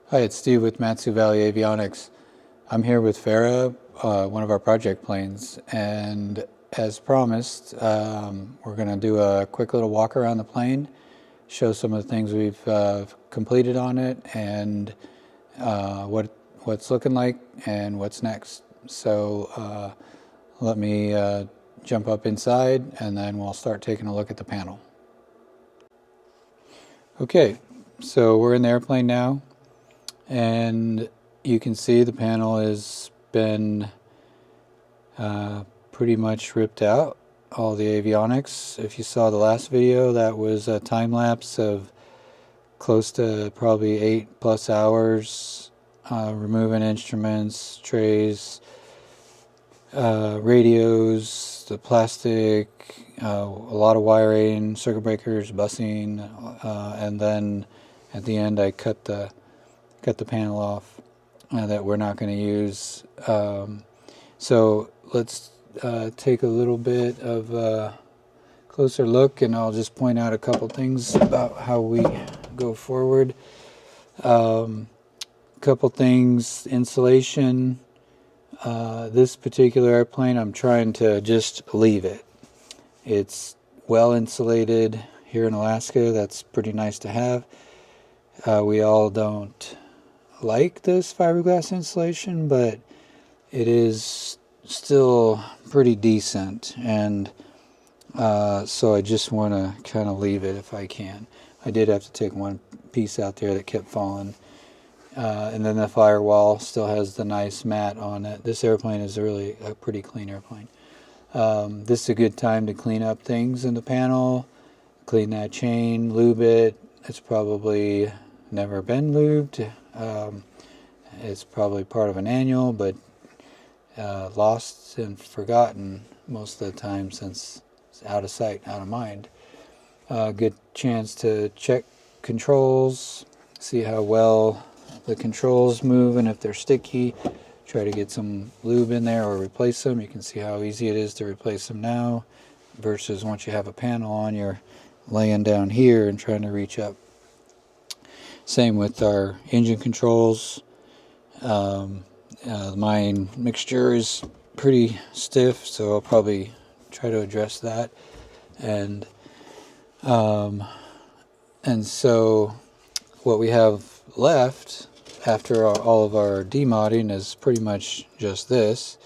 Hi, it's Steve with Matsu Valley Avionics. I'm here with Farah, one of our project planes, and as promised, we're going to do a quick little walk around the plane, show some of the things we've completed on it, and what's looking like and what's next. So let me jump up inside, and then we'll start taking a look at the panel. Okay, so we're in the airplane now. And you can see the panel has been pretty much ripped out, all the avionics. If you saw the last video, that was a time lapse of close to probably 8+ hours, removing instruments, trays, radios, the plastic, a lot of wiring, circuit breakers, busing, and then at the end I cut the panel off that we're not going to use. So let's take a little bit of a closer look, and I'll just point out a couple things about how we go forward. Couple things, insulation. This particular airplane, I'm trying to just leave it. It's well insulated here in Alaska. That's pretty nice to have. We all don't like this fiberglass insulation, but it is still pretty decent, and so I just want to kind of leave it if I can. I did have to take one piece out there that kept falling, and then the firewall still has the nice mat on it. This airplane is really a pretty clean airplane. This is a good time to clean up things in the panel, clean that chain, lube it. It's probably never been lubed. It's probably part of an annual, but lost and forgotten most of the time, since it's out of sight, out of mind. Good chance to check controls, see how well the controls move, and if they're sticky, try to get some lube in there or replace them. You can see how easy it is to replace them now versus once you have a panel on, you're laying down here and trying to reach up. Same with our engine controls. My mixture is pretty stiff, so I'll probably try to address that. And so what we have left after all of our demodding is pretty much just this.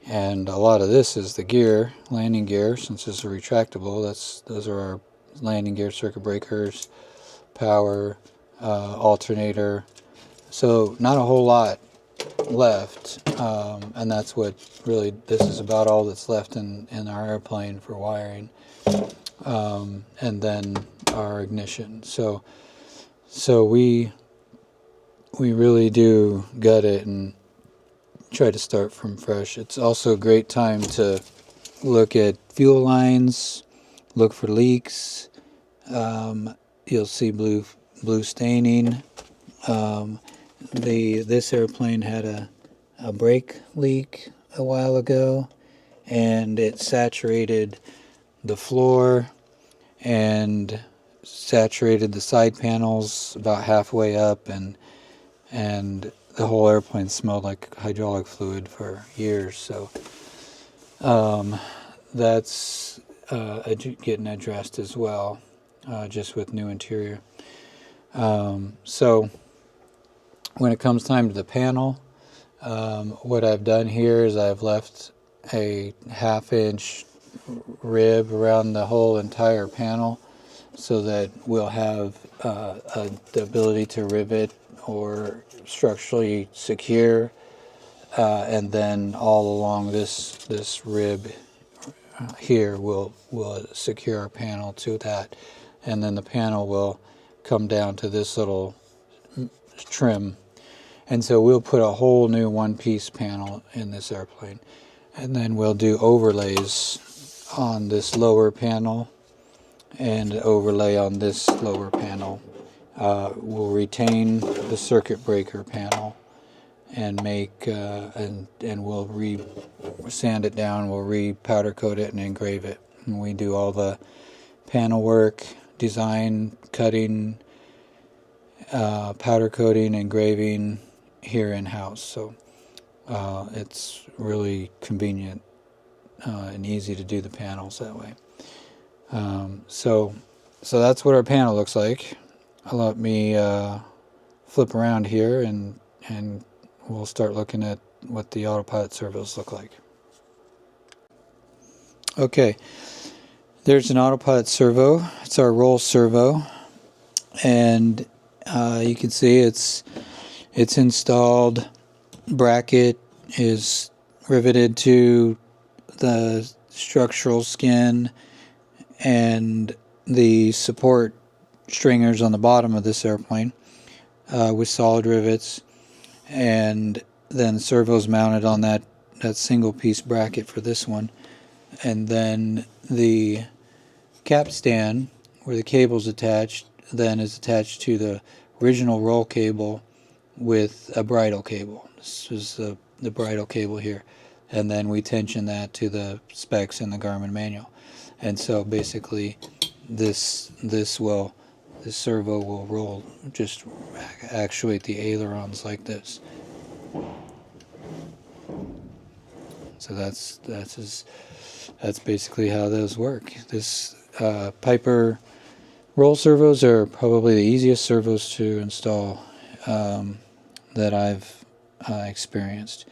And a lot of this is the gear, landing gear, since it's a retractable. Those are our landing gear, circuit breakers, power, alternator. So not a whole lot left, and that's what really this is about, all that's left in our airplane for wiring, and then our ignition. So we really do gut it and try to start from fresh. It's also a great time to look at fuel lines, look for leaks. You'll see blue staining. This airplane had a brake leak a while ago, and it saturated the floor and saturated the side panels about halfway up, and the whole airplane smelled like hydraulic fluid for years. So that's getting addressed as well, just with new interior. So when it comes time to the panel, what I've done here is I've left a 1/2-inch rib around the whole entire panel, so that we'll have the ability to rivet or structurally secure, and then all along this rib here we'll secure our panel to that, and then the panel will come down to this little trim. And so we'll put a whole new one-piece panel in this airplane, and then we'll do overlays on this lower panel and overlay on this lower panel. We'll retain the circuit breaker panel and make and we'll sand it down. We'll re-powder coat it and engrave it. And we do all the panel work, design, cutting, powder coating, engraving here in-house. So it's really convenient and easy to do the panels that way. So that's what our panel looks like. Let me flip around here and we'll start looking at what the Autopilot servos look like. Okay, there's an Autopilot servo. It's our roll servo, and you can see it's installed. Bracket is riveted to the structural skin and the support stringers on the bottom of this airplane with solid rivets, and then servos mounted on that single piece bracket for this one, and then the capstan where the cable's attached then is attached to the original roll cable with a bridle cable. This is the bridle cable here, and then we tension that to the specs in the Garmin manual. And so basically this servo will roll, just actuate the ailerons like this. So that's basically how those work. This Piper roll servos are probably the easiest servos to install that I've experienced.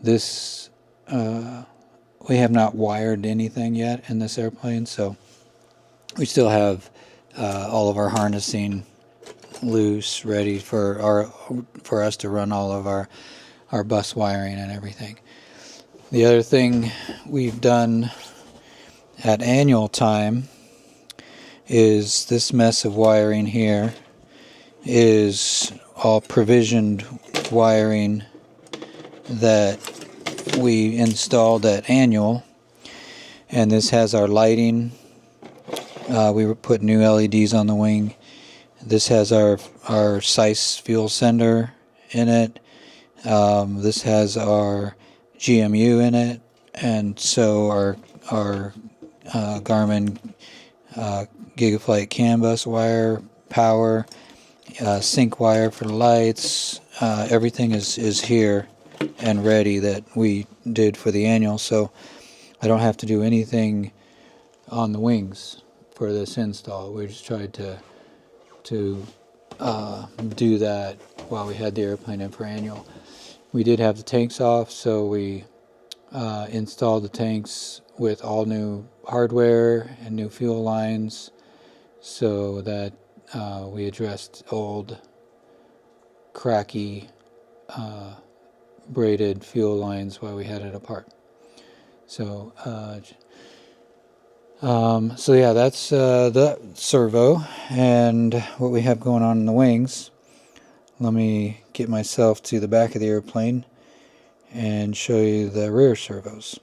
This we have not wired anything yet in this airplane, so we still have all of our harnessing loose, ready for us to run all of our bus wiring and everything. The other thing we've done at annual time is this mess of wiring here is all provisioned wiring that we installed at annual, and this has our lighting. We put new LEDs on the wing. This has our SICE fuel sender in it. This has our GMU in it, and so our Garmin Gigaflight CAN bus wire, power, sync wire for the lights. Everything is here and ready that we did for the annual, so I don't have to do anything on the wings for this install. We just tried to do that while we had the airplane in for annual. We did have the tanks off, so we installed the tanks with all new hardware and new fuel lines, so that we addressed old cracky braided fuel lines while we had it apart. So so yeah, that's the servo and what we have going on in the wings. Let me get myself to the back of the airplane and show you the rear servos.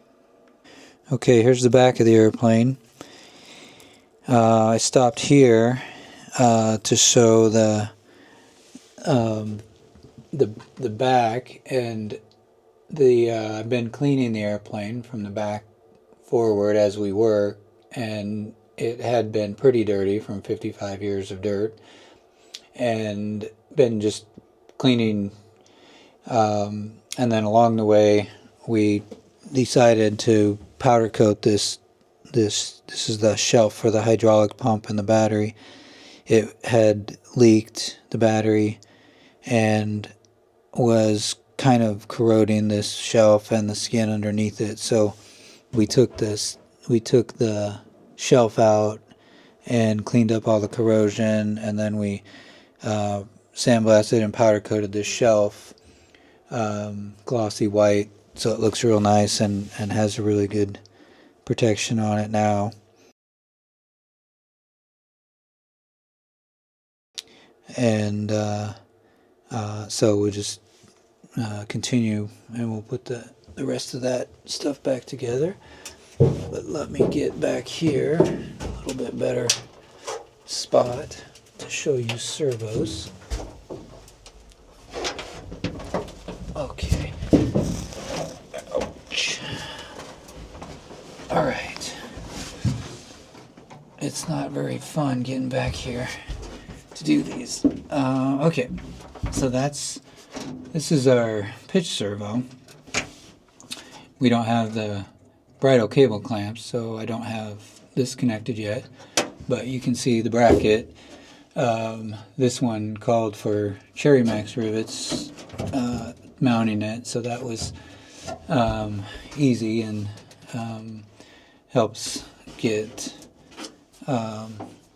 Okay, here's the back of the airplane. I stopped here to show the back, and I've been cleaning the airplane from the back forward as we work, and it had been pretty dirty from 55 years of dirt, and been just cleaning, and then along the way we decided to powder coat this is the shelf for the hydraulic pump and the battery. It had leaked, the battery, and was kind of corroding this shelf and the skin underneath it. So we took the shelf out and cleaned up all the corrosion, and then we sandblasted and powder coated this shelf glossy white, so it looks real nice and has a really good protection on it now. And so we'll just continue, and we'll put the rest of that stuff back together. But let me get back here, a little bit better spot to show you servos. Okay. Ouch. All right. It's not very fun getting back here to do these. Okay, so this is our pitch servo. We don't have the bridle cable clamps, so I don't have this connected yet, but you can see the bracket. This one called for Cherry Max rivets mounting it, so that was easy and helps get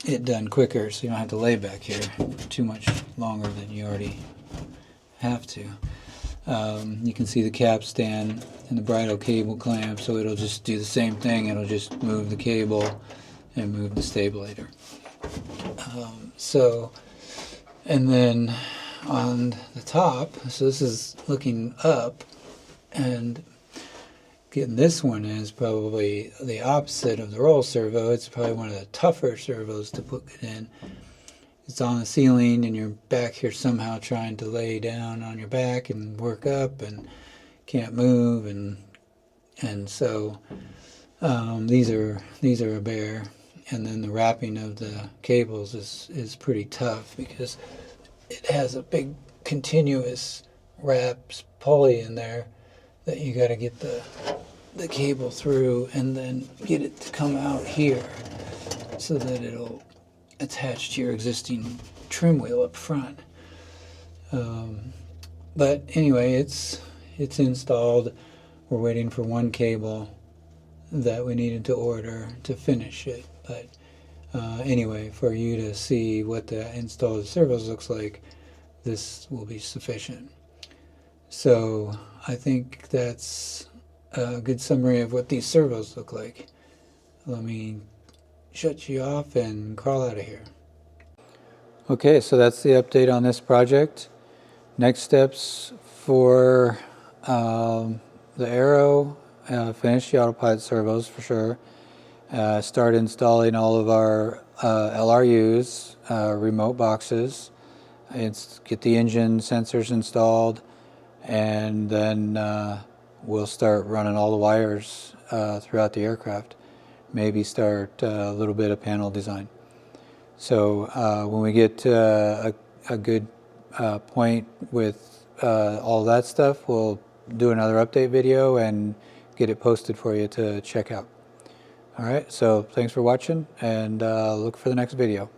it done quicker, so you don't have to lay back here for too much longer than you already have to. You can see the capstan and the bridle cable clamp, so it'll just do the same thing. It'll just move the cable and move the stabilizer. And then on the top, so this is looking up, and getting this one is probably the opposite of the roll servo. It's probably one of the tougher servos to put it in. It's on the ceiling and you're back here somehow trying to lay down on your back and work up and can't move, and so these are a bear. And then the wrapping of the cables is pretty tough because it has a big continuous wraps pulley in there that you got to get the cable through and then get it to come out here so that it'll attach to your existing trim wheel up front. But anyway, it's installed. We're waiting for one cable that we needed to order to finish it. But anyway, for you to see what the installed servos looks like, this will be sufficient. So I think that's a good summary of what these servos look like. Let me shut you off and crawl out of here. Okay, so that's the update on this project. Next steps for the Aero, finish the Autopilot servos for sure. Start installing all of our LRUs, remote boxes. Get the engine sensors installed, and then we'll start running all the wires throughout the aircraft. Maybe start a little bit of panel design. So when we get to a good point with all that stuff, we'll do another update video and get it posted for you to check out. All right, so thanks for watching, and look for the next video.